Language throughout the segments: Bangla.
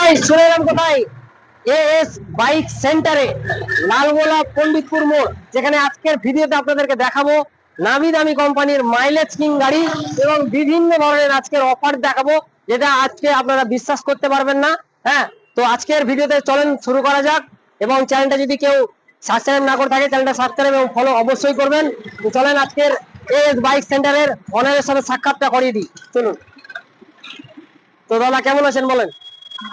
গাইস চলে এলাম কোথায়? এএস বাইক সেন্টারে, লালগোলা পণ্ডিতপুর মোড়, যেখানে আজকের ভিডিওতে আপনাদেরকে দেখাবো নামি দামি কোম্পানির মাইলেজ কিং গাড়ি এবং বিভিন্ন ধরনের আজকের অফার দেখাবো, যেটা আজকে আপনারা বিশ্বাস করতে পারবেন না। হ্যাঁ, তো আজকের ভিডিওতে চলেন শুরু করা যাক। এবং চ্যানেলটা যদি কেউ সাবস্ক্রাইব না করে থাকে, চ্যানেলটা সাবস্ক্রাইব এবং ফলো অবশ্যই করবেন। তো চলেন আজকের এএস বাইক সেন্টারের অনারের সাথে সাক্ষাৎটা করিয়ে দিই, চলুন। তো দাদা কেমন আছেন বলেন?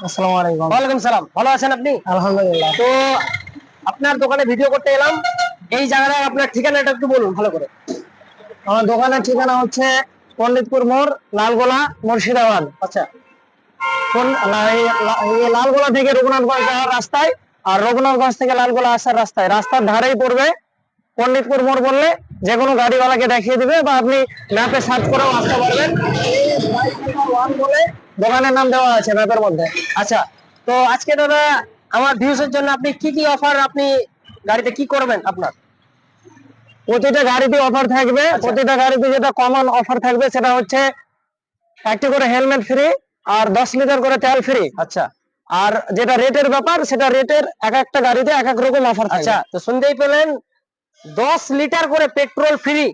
আসসালামু আলাইকুম। ওয়ালাইকুম সালাম। ভালো আছেন আপনি? আলহামদুলিল্লাহ। তো আপনার দোকানে ভিডিও করতে এলাম। এই জায়গায় আপনার ঠিকানাটা একটু বলুন ভালো করে। আমার দোকানের ঠিকানা হচ্ছে পণ্ডিতপুর মোড়, লালগোলা, মুর্শিদাবাদ। আচ্ছা, এই লালগোলা থেকে রঘুনাথগঞ্জ যাওয়ার রাস্তায়, আর রঘুনাথগঞ্জ থেকে লালগোলা আসার রাস্তায়, রাস্তার ধারেই পড়বে। পণ্ডিতপুর মোড় বললে যে কোনো গাড়িওয়ালাকে দেখিয়ে দিবে, বা আপনি ম্যাপে সার্চ করেও আসতে পারবেন। বলে দোকানের নাম দেওয়া আছে ম্যাপের মধ্যে। আচ্ছা। তো আজকে দাদা আমার ভিউসের জন্য আপনি কি কি অফার, আপনি গাড়িতে কি করবেন আপনার? প্রতিটা গাড়িতে অফার থাকবে। প্রতিটা গাড়িতে যেটা কমন অফার থাকবে সেটা হচ্ছে একটি করে হেলমেট ফ্রি আর 10 লিটার করে তেল ফ্রি। আচ্ছা, আর যেটা রেটের ব্যাপার, সেটা রেটের এক একটা গাড়িতে এক এক রকম অফার থাকবে। আচ্ছা, তো শুনতেই পেলেন 10 লিটার করে পেট্রোল ফ্রি,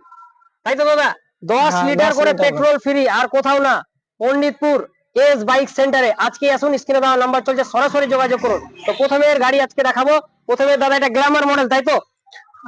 তাই তো দাদা? 10 হ্যাঁ, লিটার 10 করে লিটার পেট্রোল ফ্রি, আর কোথাও না, পণ্ডিতপুর এস বাইক সেন্টারে। আজকে আসুন, স্ক্রিনে দেওয়া নাম্বার চলছে, সরাসরি যোগাযোগ করুন। তো প্রথমে এর গাড়ি আজকে দেখাবো। প্রথমে দাদা এটা গ্ল্যামার মডেল, তাই তো?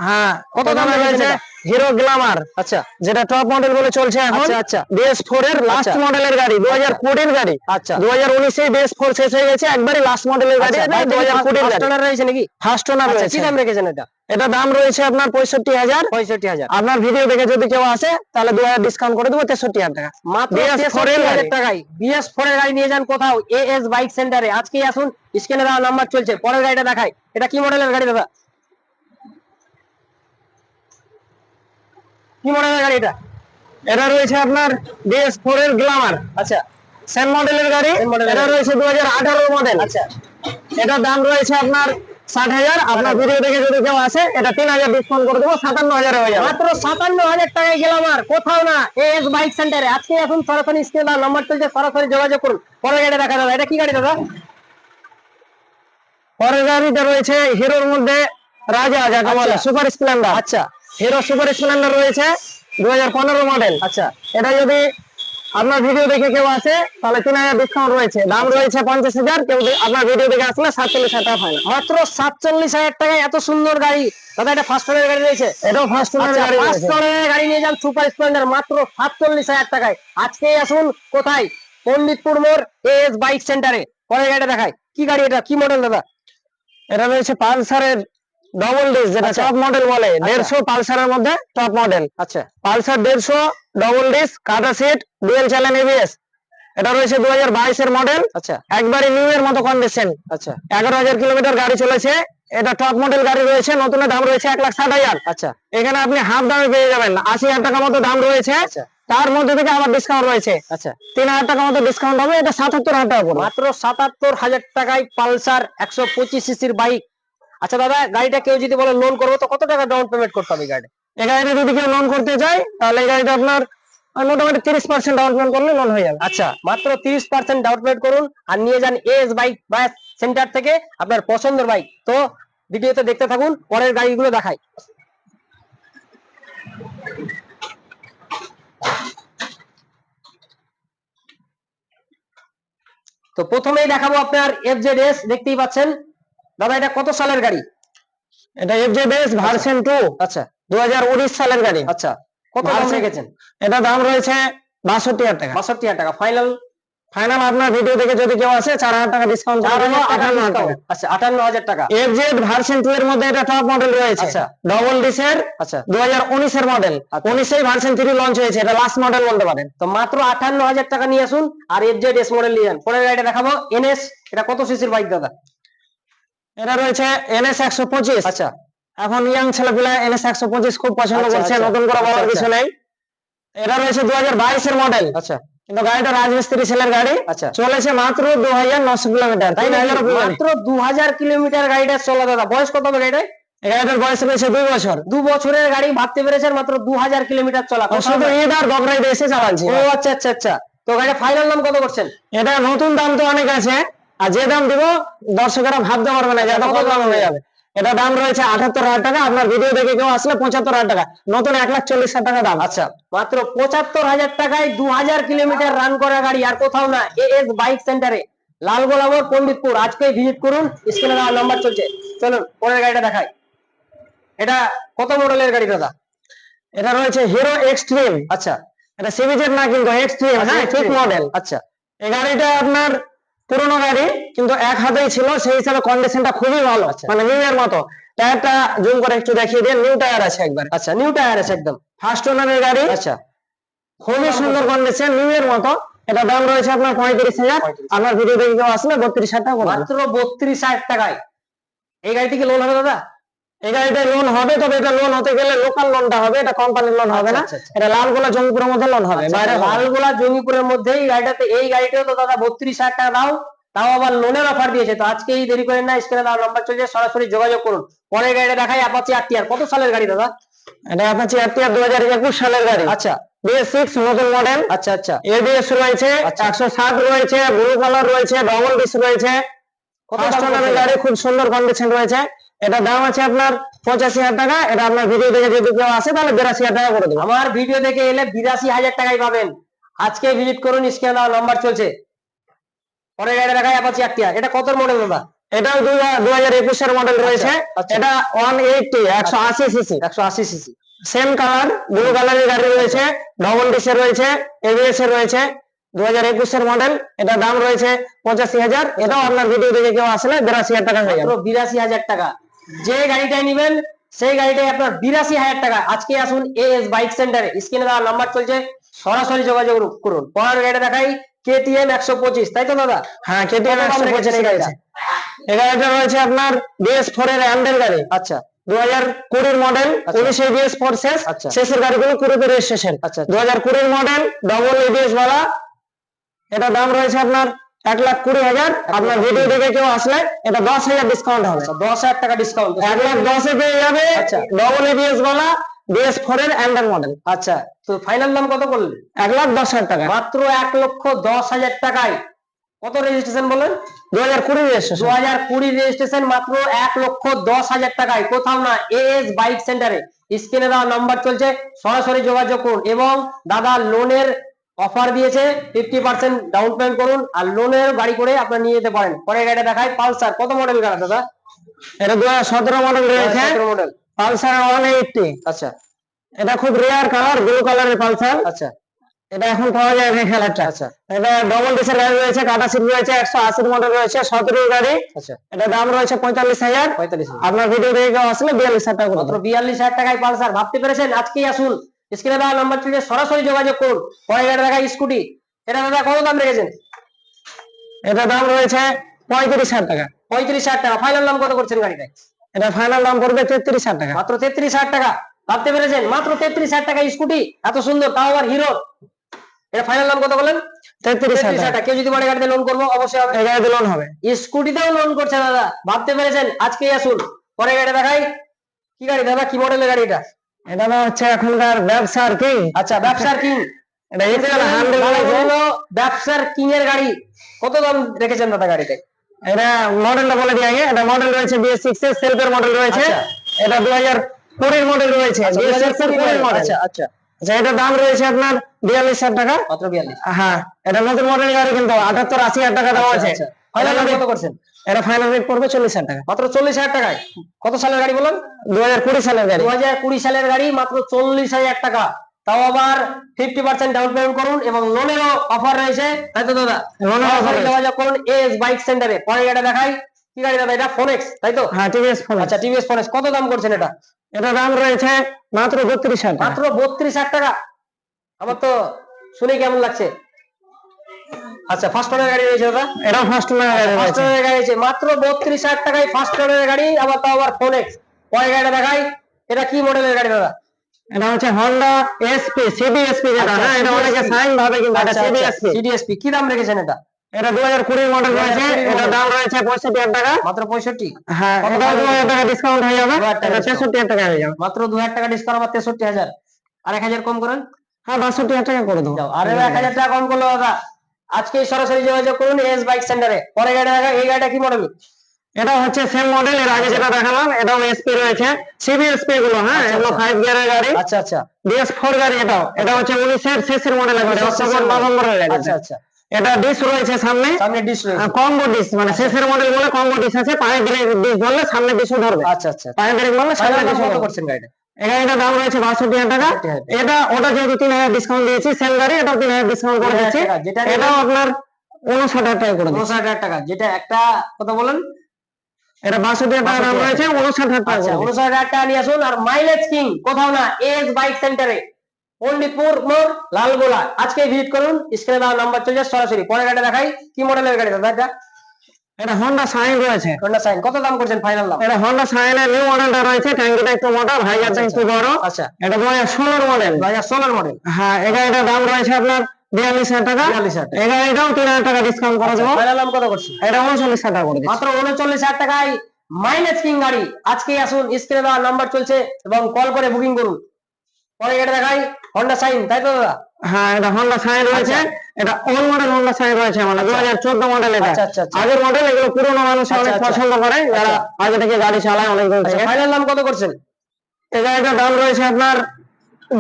হ্যাঁ, কত দাম দামে রয়েছে রয়েছে হিরো গ্ল্যামার। আচ্ছা, যেটা টপ মডেল বলে চলছে এখন। আচ্ছা, আচ্ছা, BS4 এর লাস্ট আচ্ছা, মডেলের গাড়ি, 2020 গাড়ি। আচ্ছা, 2019 এ BS4 শেষ হয়ে গেছে, একবারই লাস্ট মডেলের গাড়ি। এটা 2020 ফার্স্ট গাড়ি, ওনার রয়েছে নাকি? ফার্স্ট ওনার আচ্ছা, রয়েছে। কি দাম রেখেছেন এটা? এটা দাম রয়েছে আপনার 65,000। 65,000। আপনার ভিডিও দেখে যদি কেউ আসে তাহলে 2000 ডিসকাউন্ট করে দেবো, 63,000 টাকা। মাত্র BS4 এর 63,000 গাড়ি। টাকায় BS4 এর গাড়ি নিয়ে যান কোথাও, এএস বাইক সেন্টারে। আজকেই আসুন, স্ক্রিনে দেওয়া নাম্বার চলছে। পরের গাড়িটা দেখাই, এটা কি মডেলের গাড়ি দাদা? কি মডেলের গাড়ি এটা? এটা রয়েছে আপনার BS4 এর গ্ল্যামার। আচ্ছা, সেম মডেলের গাড়ি। Same model এর এটা গাড়ি। রয়েছে 2018 মডেল। আচ্ছা, এটার দাম রয়েছে আপনার 60,000। আপনার ভিডিও দেখে যদি কেউ আসে, এটা 3,000 ডিসকাউন্ট করে দেবো, 57,000 হয়ে যাবে। মাত্র 57,000 টাকায় গেলাম, আর কোথাও না, এএস বাইক সেন্টারে। আজকে এখন সরাসরি স্ক্রিনে দেওয়া নাম্বার চলছে, সরাসরি যোগাযোগ করুন। পরের গাড়িটা দেখা দাদা, এটা কি গাড়ি দাদা? পরের গাড়িটা রয়েছে হিরোর মধ্যে রাজা, যাকে বলে আচ্ছা। Super Splendor. আচ্ছা, হিরো সুপার স্প্লেন্ডার রয়েছে 2015 মডেল। আচ্ছা, এটা যদি আপনার ভিডিও দেখে কেউ আসে তাহলে 3,000 ডিসকাউন্ট রয়েছে। দাম রয়েছে 50,000। কেউ আপনার ভিডিও দেখে আসলে 47,000 টাকা ফাইনাল। মাত্র 47,000 টাকায় এত সুন্দর গাড়ি দাদা। এটা ফার্স্ট ওনার গাড়ি রয়েছে? এটাও ফার্স্ট ওনার আচ্ছা, গাড়ি ফার্স্ট রয়েছে। ওনার গাড়ি নিয়ে যান সুপার স্প্লেন্ডার মাত্র 47,000 টাকায়। আজকেই আসুন কোথায়? পণ্ডিতপুর মোড়, এএস বাইক সেন্টারে। পরের গাড়িটা দেখায়, কি গাড়ি এটা, কি মডেল দাদা? এটা রয়েছে পালসারের ডবল ডিস, যেটা আচ্ছা। টপ মডেল বলে। আচ্ছা। 150 পালসারের মধ্যে টপ মডেল। আচ্ছা, পালসার 150 ডবল ডিস, কাটা সিট, ডুয়েল চ্যানেল ABS। এটা রয়েছে 2022 এর মডেল। আচ্ছা, একবারে নিউ এর মতো কন্ডিশন। আচ্ছা, 11,000 কিলোমিটার গাড়ি চলেছে। এটা টপ মডেল গাড়ি রয়েছে। নতুনের দাম রয়েছে 1,60,000। আচ্ছা, এখানে আপনি হাফ দামে পেয়ে যাবেন, 80,000 টাকা মতো দাম রয়েছে। আচ্ছা, তার মধ্যে থেকে আবার ডিসকাউন্ট রয়েছে, আচ্ছা, 3,000 টাকা মতো ডিসকাউন্ট হবে। এটা 77,000 টাকা পড়বে। মাত্র 77,000 টাকায় পালসার 125 সিসির বাইক। আচ্ছা দাদা, গাড়িটা কেউ যদি বলে লোন করবো, তো কত টাকা ডাউন পেমেন্ট করতে হবে গাড়ি? এই গাড়িটা যদি কেউ লোন করতে চায় তাহলে এই গাড়িটা আপনার মোটামুটি 30% ডাউন পেমেন্ট করলে লোন হয়ে যাবে। আচ্ছা, মাত্র 30% ডাউন পেমেন্ট করুন আর নিয়ে যান এএস বাইক সেন্টার থেকে আপনার পছন্দের বাইক। তো ভিডিওতে দেখতে থাকুন, পরের গাড়িগুলো দেখাই। তো প্রথমেই দেখাবো আপনার FZS, দেখতেই পাচ্ছেন দাদা। এটা কত সালের গাড়ি? এটা FZS ভার্সন 2, আচ্ছা, 2019 সালের গাড়ি। আচ্ছা, কত দাম রেখেছেন? এটা দাম রয়েছে 62,000 টাকা। 62,000 টাকা ফাইনাল। ফাইনাল আপনার ভিডিও দেখে যদি কেউ আসে 4,000 টাকা ডিসকাউন্ট করে দেবো, 58,000 টাকা। আচ্ছা, 58,000 টাকা। FZ ভার্সন 2 এর মধ্যে এটা টপ মডেল রয়েছে। আচ্ছা। ডবল ডিসের, আচ্ছা, 2019 এর মডেল। আচ্ছা। 19 এই ভার্সন 3 লঞ্চ হয়েছে। এটা লাস্ট মডেল বলতে পারেন। তো মাত্র 58,000 টাকা নিয়ে আসুন আর FZS মডেল নিয়ে যান। পরের গাড়িটা দেখাবো NS। এটা কত সিসির বাইক দাদা? এটা রয়েছে NS 125। আচ্ছা, এখন ইয়াং ছেলেগুলা NS 125 খুব পছন্দ আচ্ছা, করছে, আচ্ছা, নতুন করে বলার আচ্ছা, কিছু নেই। এটা রয়েছে 2022 এর মডেল। আচ্ছা, কিন্তু গাড়িটা রাজমিস্ত্রি সেলের গাড়ি। আচ্ছা। চলেছে মাত্র 2,900 কিলোমিটার। তাই না? মাত্র 2000 কিলোমিটার গাড়িটা চলা দাদা। বয়স কত হবে গাড়িটায়? এই গাড়িটার বয়স রয়েছে 2 বছর। 2 বছরের গাড়ি, ভাবতে পেরেছেন, মাত্র 2000 কিলোমিটার চলা। শুধু ঈদ আর বকরাইদে এসে চালাচ্ছি। ও আচ্ছা, আচ্ছা, আচ্ছা। তো গাড়িটা ফাইনাল দাম কত করছেন? এটা নতুন দাম তো অনেক আছে, আর যে দাম দিব দর্শকেরা ভাবতে পারবে না যে এত কত দাম হয়ে যাবে। এটা দাম রয়েছে 78,000 টাকা। আপনার ভিডিও দেখে কেউ আসলে 75,000 টাকা, নতুন 1,40,000 টাকা দাম। আচ্ছা, মাত্র 75,000 টাকায় 2000 কিলোমিটার রান করা গাড়ি, আর কোথাও না। এএস বাইক সেন্টারে, লালগোলা মোড়, পণ্ডিতপুর। আজকে ভিজিট করুন, স্ক্রিনে দেওয়া নাম্বার চলছে। চলুন পরের গাড়িটা দেখাই। এটা কত মডেলের গাড়ি দাদা? এটা রয়েছে হিরো এক্সট্রিম। আচ্ছা, এটা সিবিজেড না কিন্তু এক্সট্রিম, হ্যাঁ ঠিক মডেল। আচ্ছা, এই গাড়িটা আপনার পুরোনো গাড়ি, কিন্তু এক হাতেই ছিল, সেই হিসাবে কন্ডিশনটা খুবই ভালো, মানে নিউ এর মতো। টায়ারটা জুম করে একটু দেখিয়ে দিন, নিউ টায়ার আছে একবার। আচ্ছা, নিউ টায়ার আছে একদম, ফার্স্ট ওনারের গাড়ি। আচ্ছা, খুবই সুন্দর কন্ডিশন, নিউ এর মতো। এটা দাম রয়েছে আপনার 35,000। আপনার ভিডিও দেখে কেউ আসলে 32,000 টাকা করে। মাত্র 32,000 টাকায় এই গাড়ি থেকে লোন হবে দাদা? এই গাড়িটা লোন হবে, তবে এটা লোন হতে গেলে লোকাল লোনটা হবে, এটা কোম্পানির লোন হবে না। এটা লালগোলা জঙ্গিপুরের মধ্যে লোন হবে, বাইরে লালগোলা জঙ্গিপুরের মধ্যেই গাড়িটাতে। এই গাড়িটাও তো দাদা 32,000 টাকা দাও, তাও আবার লোনের অফার দিয়েছে। তো আজকেই দেরি করেন না, স্ক্রিনে দেওয়া নাম্বার চলছে, সরাসরি যোগাযোগ করুন। পরের গাড়িটা দেখাই, অ্যাপাচি আরটিআর। কত সালের গাড়ি দাদা? এটা অ্যাপাচি আরটিআর 2021 সালের গাড়ি। আচ্ছা, BS6 নতুন মডেল। আচ্ছা, আচ্ছা, ABS রয়েছে, 160 রয়েছে, ব্লু কালার রয়েছে, ডবল ডিস্ক রয়েছে। ফার্স্ট ওনারের গাড়ি, খুব সুন্দর কন্ডিশন রয়েছে। এটা দাম আছে আপনার 85,000 টাকা। এটা আপনার ভিডিও দেখে যদি কেউ আসে তাহলে 82,000 টাকা করে দেবো। আমার ভিডিও দেখে এলে 82,000 টাকায় পাবেন। আজকে ভিজিট করুন, স্ক্রিনে দেওয়া নাম্বার চলছে। পরের গাড়িটা দেখাই, অ্যাপাচি আরটিআর। এটা কত মডেল দাদা? এটাও 2021 এর মডেল রয়েছে। এটা 180 CC. 180 CC, same colour, blue কালারের গাড়ি রয়েছে, ডবল ডিস্ক রয়েছে, ABS এর রয়েছে, 2021 এর মডেল। এটা দাম রয়েছে 85,000। এটাও আপনার ভিডিও দেখে কেউ আসলে 82,000 টাকা হয়ে যাবে। 82,000 টাকা। যে গাড়িটাই নেবেন সেই গাড়িটাই আপনার 82,000 টাকা। আজকে আসুন এএস বাইক সেন্টারে, স্ক্রিনে দেওয়া নাম্বার চলছে, সরাসরি যোগাযোগ করুন। পরের গাড়িটা দেখাই, KTM 125, তাই তো দাদা? হ্যাঁ, KTM 125 রয়েছে। এই গাড়িটা রয়েছে আপনার BS4 এর হ্যান্ডেল গাড়ি। আচ্ছা, 2020 মডেল, 19 ABS4 শেষ। শেষের গাড়িগুলো পুরোপুরি রেজিস্ট্রেশন। 2020 মডেল, ডবল ABS वाला। এটা দাম রয়েছে আপনার 1,20,000। আপনার ভিডিও দেখে কেউ আসলে এটা 10,000 ডিসকাউন্ট হবে। 10,000 টাকা ডিসকাউন্ট, 1,10,000 পেয়ে যাবে। ডবল ABS वाला BS4 এর হ্যান্ডেল মডেল। আচ্ছা, তো ফাইনাল দাম কত করলেন? 1,10,000 টাকা। মাত্র 1,10,000 টাকায়। কত রেজিস্ট্রেশন বলেন? 2020 রেজিস্ট্রেশন। 2020 রেজিস্ট্রেশন, মাত্র 1,10,000 টাকায়, কোথাও না। এএস বাইক সেন্টারে, স্ক্রিনে দেওয়া নাম্বার চলছে, সরাসরি যোগাযোগ করুন। এবং দাদা লোনের অফার দিয়েছে, 50% ডাউন পেমেন্ট করুন আর লোনের গাড়ি করে আপনারা নিয়ে যেতে পারেন। পরে গাড়িটা দেখাই, পালসার। কত মডেল গাড়ি দাদা? এটা 2017 মডেল রয়েছে, মডেল, পালসার 180। আচ্ছা, এটা খুব রেয়ার কালার, ব্লু কালারের পালসার। আচ্ছা, এটা এখন পাওয়া যায় না কালারটা। আচ্ছা, এটা ডবল ডিসের গাড়ি রয়েছে, কাটা সিট রয়েছে, 180 মডেল রয়েছে, 17 গাড়ি। আচ্ছা, এটা দাম রয়েছে 45,000। 45,000। আপনার ভিডিও দেখে কেউ আসলে 42,000 টাকা মাত্র 42,000 টাকায় পালসার। ভাবতে পেরেছেন? আজকেই আসুন, স্ক্রিনে দেওয়া নাম্বার চলছে, সরাসরি যোগাযোগ করুন। পরে গাড়ি দেখাই, স্কুটি। এটা দাদা কত দাম রেখেছেন? এটা দাম রয়েছে 35,000 টাকা। 35,000 টাকা। ফাইনাল দাম কত করছেন গাড়িটায়? এটা ফাইনাল দাম পড়বে 33,000 টাকা। মাত্র 33,000 টাকা। ভাবতে পেরেছেন? মাত্র 33,000 টাকা স্কুটি, এত সুন্দর, তাও আবার হিরো। এটা ফাইনাল দাম কত বলেন? 33,000 টাকা। কেউ যদি বড় গাড়িতে লোন করবো, অবশ্যই হবে। এই গাড়িতে লোন হবে। স্কুটিতেও লোন করছে দাদা। ভাবতে পেরেছেন? আজকেই আসুন। পরে গাড়ি দেখাই, কি গাড়ি দাদা? কি মডেলের গাড়ি এটা? এটা না হচ্ছে এখনকার ব্যবসার কিং। আচ্ছা, ব্যবসার কিং। এটা ইতালিয়ান হ্যান্ডেল রয়েছে, ব্যবসার কিং এর গাড়ি। কত দাম রেখেছেন দাদা গাড়িটায়? এটা মডেলটা বলে দিই আগে। এটা মডেল রয়েছে BS6 এর, সেলফের মডেল রয়েছে। এটা 2020 মডেল রয়েছে, BS6 এর মডেল। আচ্ছা, আচ্ছা, এটা দাম রয়েছে আপনার 42,000 টাকা। মাত্র 42। হ্যাঁ, এটা নতুন মডেল গাড়ি, কিন্তু 78-80,000 টাকা দাম আছে। ফাইনাল কত করছেন? এটা ফাইনাল রেট পড়বে 40,000 টাকা। মাত্র 40,000 টাকায়। কত সালের গাড়ি বলেন? 2020 সালের গাড়ি। 2020 সালের গাড়ি, মাত্র 40,000 টাকা। তাও আবার 50% ডাউন পেমেন্ট করুন এবং লোনেরও অফার রয়েছে, তাই তো দাদা? লোনের অফার যোগাযোগ করুন এএস বাইক সেন্টারে। পরে গাড়ি দেখাই, কি গাড়ি দাদা? এটা ফোনেক্স, তাই তো? হ্যাঁ, টিভিএস ফোনেক্স। আচ্ছা, টিভিএস ফোনেক্স। কত দাম করছেন এটা? এটা দাম রয়েছে মাত্র 32,000 টাকা। মাত্র 32,000 টাকা। আমার তো শুনে কেমন লাগছে। আচ্ছা, ফার্স্ট ওনার গাড়ি রয়েছে দাদা? এটা ফার্স্ট ওনার গাড়ি ফার্স্ট রয়েছে। ওনার গাড়ি রয়েছে, মাত্র 32,000 টাকায় ফার্স্ট ওনার গাড়ি, আবার তাও আবার ফোনেক্স। পরে গাড়িটা দেখাই, এটা কি মডেলের গাড়ি দাদা? এটা হচ্ছে Honda SP, CBSP যেটা। হ্যাঁ, এটা অনেকে সাইন ভাবে, কিন্তু এটা CBSP। CDSP। কি দাম রেখেছেন এটা? এটা 2020 মডেল রয়েছে। এটা দাম রয়েছে 65,000 টাকা। মাত্র 65। হ্যাঁ, এটা 2,000 টাকা ডিসকাউন্ট হয়ে যাবে। এটা 63,000 টাকা হয়ে যাবে। মাত্র 2,000 টাকা ডিসকাউন্ট, আবার 63,000। আর 1,000 কম করেন। হ্যাঁ, 62,000 টাকা করে দেবো। যাও, আরে 1,000 টাকা কম করলো দাদা। আজকে সরাসরি যোগাযোগ করুন এস বাইক সেন্টারে। পরে গাড়ি দেখা, এই গাড়িটা কি মডেল? এটা হচ্ছে সেম মডেল, এর আগে যেটা দেখালাম এটাও এসপি রয়েছে, সিবিএসপি গুলো, হ্যাঁ এগুলো 5 গিয়ারের গাড়ি। আচ্ছা আচ্ছা DS4 গাড়ি, এটা হচ্ছে 19 এর শেষের মডেলের গাড়ি, অক্টোবর নভেম্বরের গাড়ি। আচ্ছা আচ্ছা, এটা ডিস রয়েছে সামনে, সামনে ডিশ রয়েছে। কম্বো ডিস, মানে শেষের মডেল বলে কম্বো ডিস আছে, পায়ে ব্রেক ডিস বললে সামনে ডিসও ধরবে। আচ্ছা আচ্ছা, পায়ে ব্রেক বললে সামনে ফাইনাল ডিসও কত ধরবে। করছেন গাড়িটা? এই গাড়িটার দাম রয়েছে 62,000 টাকা। 62,000 এটা ওটা যেহেতু 3,000 ডিসকাউন্ট দিয়েছি, সেম গাড়ি এটাও 3,000 ডিসকাউন্ট করে 3,000 দিচ্ছি। টাকা, যেটা এটাও আপনার 59,000 টাকা করে দিচ্ছি। 59,000 টাকা, যেটা একটা কত বলেন? এটা 62,000 টাকা দাম রয়েছে, 59,000 টাকা আচ্ছা, করে দিচ্ছি। 59,000 টাকা নিয়ে আসুন। আর মাইলেজ কিং কোথাও না, এস বাইক সেন্টারে, পন্ডিতপুর মোড়, লালগোলা। আজকে ভিজিট করুন, স্ক্রিনে দেওয়া নাম্বার চলে যাচ্ছে সরাসরি। পরে গাড়ি দেখাই, কি মডেলের গাড়ি দাদা এটা? এটা হোন্ডা সাইন রয়েছে। হোন্ডা সাইন, কত দাম করছেন ফাইনাল দাম? এটা হোন্ডা সাইনের নিউ মডেলটা রয়েছে, ট্যাঙ্কিটা একটু মোটা, ভাইজারটা একটু বড়। আচ্ছা, এটা 2016 মডেল। 2016 মডেল। হ্যাঁ, এই গাড়িটার দাম রয়েছে আপনার 42,000 টাকা। 42,000 টাকা। এই গাড়িটাও 3,000 টাকা ডিসকাউন্ট করে দেবো। ফাইনাল দাম কত করছি? এটা 39,000 টাকা করে দিচ্ছি। মাত্র 39,000 টাকায় মাইলেজ কিং গাড়ি। আজকে আসুন, স্ক্রিনে দেওয়া নাম্বার চলছে এবং কল করে বুকিং করুন। পরে গাড়ি দেখাই, হোন্ডা সাইন, তাই তো দাদা? হ্যাঁ, এটা হোন্ডা সাইন রয়েছে। এটা ওল্ড মডেল হোন্ডা সাইন রয়েছে, মানে 2014 মডেল। এটা আচ্ছা, আচ্ছা, আচ্ছা। আগের মডেল, এগুলো পুরনো মানুষ অনেক আচ্ছা, আচ্ছা। পছন্দ করে, যারা আগে থেকে গাড়ি চালায় অনেক দিন থেকে। ফাইনাল দাম কত করছেন? এই গাড়িটার দাম রয়েছে আপনার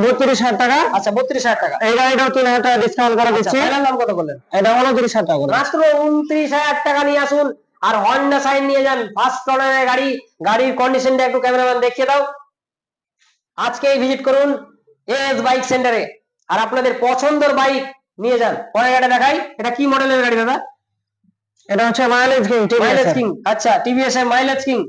32,000 টাকা। আচ্ছা, 32,000 টাকা। এই গাড়িটাও 3,000 টাকা ডিসকাউন্ট করে দিচ্ছি। ফাইনাল দাম কত করলেন? এটা 29,000 টাকা করে দিচ্ছি। মাত্র 29,000 টাকা নিয়ে আসুন আর হন্ডা সাইন নিয়ে যান। ফার্স্ট অনারের গাড়ি, গাড়ির কন্ডিশনটা একটু ক্যামেরাম্যান দেখিয়ে দাও। আজকেই ভিজিট করুন এস বাইক সেন্টারে আর আপনাদের পছন্দের বাইক নিয়ে যান। পরে গাড়ি দেখাই, এটা কি মডেলের গাড়ি দাদা? এটা হচ্ছে মাইলেজ কিং, মাইলেজ কিং। আচ্ছা, টিভিএস এর মাইলেজ কিং,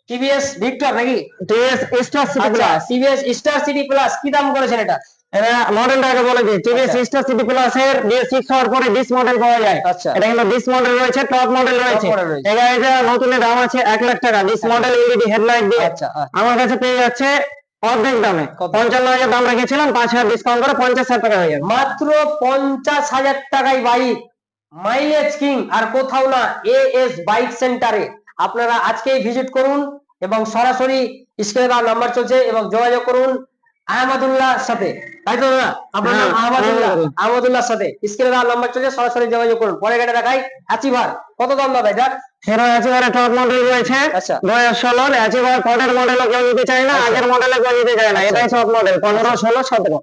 টিভিএস ভিক্টর নাকি? টিভিএস স্টার সিটি আচ্ছা, plus. TVS star city plus, কি দাম করেছেন এটা? এটা মডেলটা আগে বলে দিই, টিভিএস আচ্ছা। স্টার সিটি প্লাস এর DS6 হওয়ার পরে ডিস মডেল পাওয়া যায়। আচ্ছা। এটা কিন্তু ডিস মডেল রয়েছে, টপ মডেল রয়েছে। model রয়েছে। এই গাড়িটা নতুনের দাম আছে 1,00,000 টাকা, ডিস মডেল এলইডি হেডলাইট দিয়ে। আচ্ছা, আমার কাছে পেয়ে যাচ্ছে অর্ধেক দামে। কত? 55,000 দাম রেখেছিলাম, 5,000 ডিসকাউন্ট করে 50,000 টাকা হয়ে যাবে। মাত্র 50,000 টাকায় বাইক, মাইলেজ কিং, আর কোথাও না, এএস বাইক সেন্টারে। আপনারা আজকেই ভিজিট করুন এবং সরাসরি স্ক্রিনে দেওয়া নাম্বার চলছে এবং যোগাযোগ করুন আহমদুল্লাহর সাথে, তাই তো দাদা? আপনার নাম হ্যাঁ, আহমদুল্লাহ? আহমদুল্লাহ। আহমদুল্লাহর সাথে স্ক্রিনে দেওয়া নাম্বার চলছে, সরাসরি যোগাযোগ করুন। পরে গাড়ি দেখাই, অ্যাচিভার, কত দাম দাদা এটা? হিরো অ্যাচিভারের টপ মডেল রয়েছে। আচ্ছা। 2016 অ্যাচিভার পরের মডেলও কেউ নিতে চায় না, আগের মডেলে কেউ নিতে চায় না। এটাই টপ মডেল, 15, 16, 17।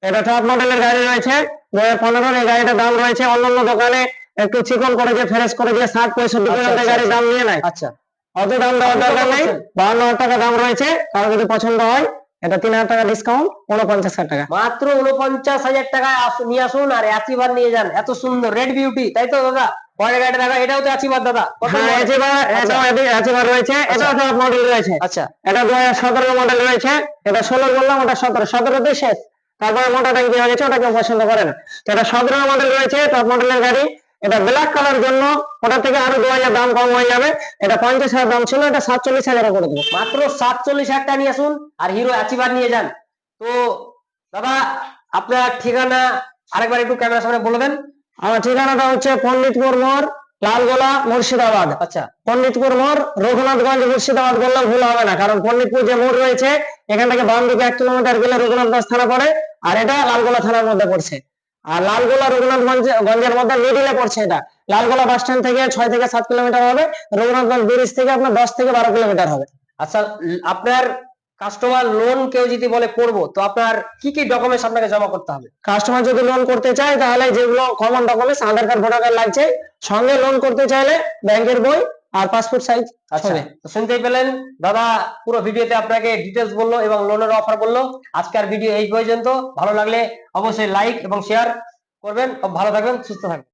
এটা টপ মডেলের গাড়ি রয়েছে 2015। এই গাড়িটার দাম রয়েছে অন্যান্য দোকানে একটু চিকন করে দিয়ে, ফ্রেশ করে দিয়ে 60-65 টাকা গাড়ির দাম নিয়ে নেয়। আচ্ছা, অত দাম দেওয়ার আপনি কত দরকার নেই, বলছেন? 52,000 টাকা দাম রয়েছে। কারো যদি পছন্দ হয়, এটা 3,000 টাকা ডিসকাউন্ট, 49,000 টাকা। মাত্র 49,000 টাকায় নিয়ে আসুন আর অ্যাচিভার নিয়ে যান। এত সুন্দর রেড বিউটি, তাই তো দাদা? পরে গাড়ি দেখা, এটাও তো অ্যাচিভার দাদা? কত হ্যাঁ, model? অ্যাচিভার, আচ্ছা, এটাও অ্যাচিভার রয়েছে। এটাও টপ মডেল রয়েছে। আচ্ছা, এটা 2017 মডেল রয়েছে। এটা 16 বললাম, ওটা 17। 17 শেষ, তারপরে মোটা ট্যাঙ্কি হয়ে গেছে, ওটা কেউ পছন্দ করে না। তো এটা 17 মডেল রয়েছে, টপ মডেলের গাড়ি। এটা ব্ল্যাক কালার জন্য ওটা থেকে আরো 2,000 দাম কম হয়ে যাবে। এটা 50,000 দাম ছিল, এটা 47,000 করে দেবো। মাত্র 47,000 টাকা নিয়ে আসুন আর হিরো অ্যাচিভার নিয়ে যান। তো দাদা, আপনার ঠিকানা আরেকবার একটু ক্যামেরার সামনে বলে দেন। আমার ঠিকানাটা হচ্ছে পন্ডিতপুর মোড়, লালগোলা, মুর্শিদাবাদ। আচ্ছা, পন্ডিতপুর মোড়, রঘুনাথগঞ্জ, মুর্শিদাবাদ বললে ভুল হবে না, কারণ পন্ডিতপুর যে মোড় রয়েছে এখান থেকে বাম দিকে 1 কিলোমিটার গেলে রঘুনাথগঞ্জ থানা পড়ে, আর এটা লালগোলা থানার মধ্যে পড়ছে। আর লালগোলা রঘুনাথগঞ্জের মধ্যে মিডিলে পড়ছে। এটা লালগোলা বাস স্ট্যান্ড থেকে 6 থেকে 7 কিলোমিটার হবে, রঘুনাথগঞ্জ ব্রিজ থেকে আপনার 10 থেকে 12 কিলোমিটার হবে। আচ্ছা, আপনার কাস্টমার লোন কেউ যদি বলে করব, তো আপনার কি কি ডকুমেন্টস আপনাকে জমা করতে হবে? কাস্টমার যদি লোন করতে চায়, তাহলে যেগুলো কমন ডকুমেন্টস, আধার কার্ড, ভোটার কার্ড লাগছে। সঙ্গে লোন করতে চাইলে ব্যাংকের বই আর পাসপোর্ট সাইজ আচ্ছা, ছবি। তো শুনতেই পেলেন, দাদা পুরো ভিডিওতে আপনাকে ডিটেলস বললো এবং লোনের অফার বললো। আজকের ভিডিও এই পর্যন্ত। ভালো লাগলে অবশ্যই লাইক এবং শেয়ার করবেন। ভালো থাকবেন, সুস্থ থাকবেন।